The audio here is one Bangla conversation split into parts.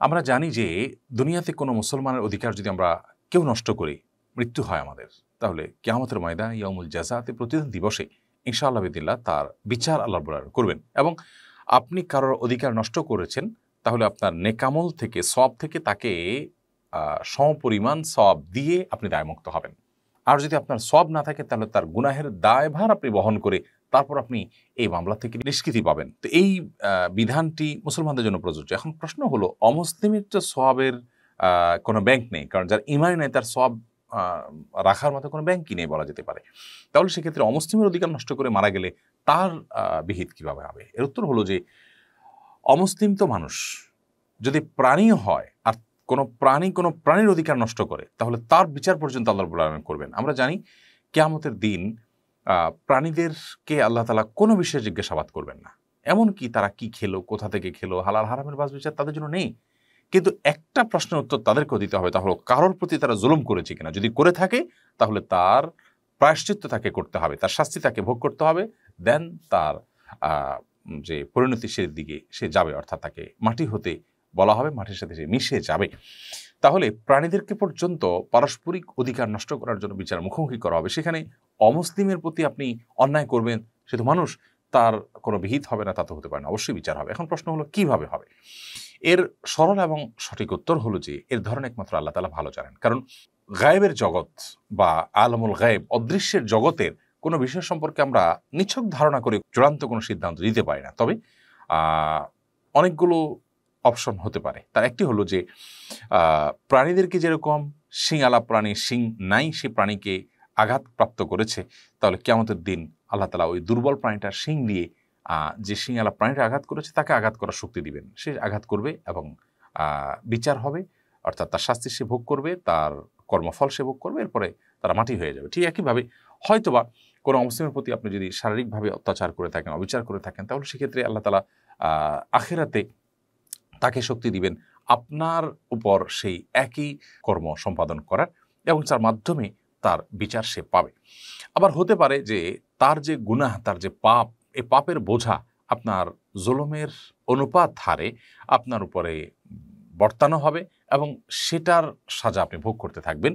আমরা জানি যে দুনিয়াতে কোনো মুসলমানের অধিকার যদি আমরা কেউ নষ্ট করি, মৃত্যু হয় আমাদের, তাহলে কিয়ামতের ময়দান ইয়াউমুল জাযাতে প্রতিদিন দিবসে ইনশাআল্লাহ বিদিল্লাহ তার বিচার আল্লাহ রাব্বুল আলামিন করবেন। এবং আপনি কারোর অধিকার নষ্ট করেছেন, তাহলে আপনার নেকামল থেকে সওয়াব থেকে তাকে সমপরিমাণ সওয়াব দিয়ে আপনি দায়মুক্ত হবেন। আর যদি আপনার সওয়াব না থাকে তাহলে তার গুনাহের দায়ভার আপনি বহন করে তারপর আপনি এই মামলা থেকে নিষ্কৃতি পাবেন। তো এই বিধানটি মুসলমানদের জন্য প্রযোজ্য। এখন প্রশ্ন হলো, অমুসলিমের তো সওয়াবের কোনো ব্যাংক নেই, কারণ যার ঈমানই নাই তার সওয়াব রাখার মতো কোনো ব্যাংকই নেই বলা যেতে পারে। তাহলে সেক্ষেত্রে অমুসলিমের অধিকার নষ্ট করে মারা গেলে তার বিহিত কিভাবে হবে? এর উত্তর হলো যে অমুসলিম তো মানুষ, যদি প্রাণীও হয় আর কোনো প্রাণীর অধিকার নষ্ট করে তাহলে তার বিচার পর্যন্ত আল্লাহ রাব্বুল আলামিন করবেন। আমরা জানি কিয়ামতের দিন প্রাণীদেরকে আল্লাহ তাআলা কোনো বিষয়ে জিজ্ঞাসাবাদ করবেন না। এমনকি তারা কি খেলো, কোথা থেকে খেলো, হালাল হারামের বাছ বিচার তাদের জন্য নেই। কিন্তু একটা প্রশ্নের উত্তর তাদেরকেও দিতে হবে, তা হলো কারোর প্রতি তারা জুলুম করেছে কিনা। যদি করে থাকে তাহলে তার প্রায়শ্চিত্ত তাকে করতে হবে, তার শাস্তি তাকে ভোগ করতে হবে। দেন তার যে পরিণতি সে দিকে সে যাবে, অর্থাৎ তাকে মাটি হতে বলা হবে, মাটির সাথে সে মিশে যাবে। তাহলে প্রাণীদেরকে পর্যন্ত পারস্পরিক অধিকার নষ্ট করার জন্য বিচার মুখোমুখি করা হবে। সেখানে অমুসলিমের প্রতি আপনি অন্যায় করবেন, সে তো মানুষ, তার কোনো বিহিত হবে না, তা তো হতে পারে না, অবশ্যই বিচার হবে। এখন প্রশ্ন হলো কিভাবে হবে? এর সরল এবং সঠিক উত্তর হলো যে এর ধরন একমাত্র আল্লাহ তাআলা ভালো জানেন। কারণ গায়েবের জগৎ বা আলমুল গায়েব, অদৃশ্যের জগতের কোনো বিষয় সম্পর্কে আমরা নিছক ধারণা করে চূড়ান্ত কোনো সিদ্ধান্ত দিতে পারি না। তবে অনেকগুলো অপশন হতে পারে। তার একটি হলো যে প্রাণীদেরকে যেরকম শিংওয়ালা প্রাণী শিং নাই, সে প্রাণীকে আঘাতপ্রাপ্ত করেছে, তাহলে কিয়ামতের দিন আল্লাহ তাআলা ওই দুর্বল প্রাণীটার শিং দিয়ে যে শিংওয়ালা প্রাণীটা আঘাত করেছে তাকে আঘাত করার শক্তি দিবেন। সে আঘাত করবে এবং বিচার হবে, অর্থাৎ তার শাস্তি সে ভোগ করবে, তার কর্মফল সে ভোগ করবে, এরপরে তারা মাটি হয়ে যাবে। ঠিক একইভাবে হয়তোবা কোনো অমুসলিমের প্রতি আপনি যদি শারীরিকভাবে অত্যাচার করে থাকেন, অবিচার করে থাকেন, তাহলে সেক্ষেত্রে আল্লাহ তাআলা আখিরাতে তাকে শক্তি দিবেন আপনার উপর সেই একই কর্ম সম্পাদন করার, এবং যার মাধ্যমে তার বিচার সে পাবে। আবার হতে পারে যে তার যে গুনাহ, তার যে পাপ, এই পাপের বোঝা আপনার জুলুমের অনুপাত হারে আপনার উপরে বর্তানো হবে এবং সেটার সাজা আপনি ভোগ করতে থাকবেন।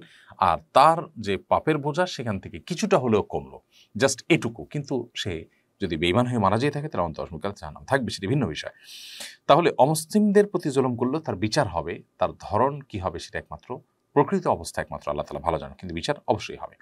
আর তার যে পাপের বোঝা সেখান থেকে কিছুটা হলেও কমলো, জাস্ট এটুকু। কিন্তু সে যদি বেঈমান হয়ে মারা যেয়ে থাকে তাহলে অন্তর্মুখী জাহান্নাম থাকবে, সেটি ভিন্ন বিষয়। তাহলে অমুসলিমদের প্রতি জুলুম করলেও তার বিচার হবে, তার ধরন কি হবে সেটা একমাত্র প্রকৃত অবস্থা একমাত্র আল্লাহ তাআলা ভালো জানেন, কিন্তু বিচার অবশ্যই হবে।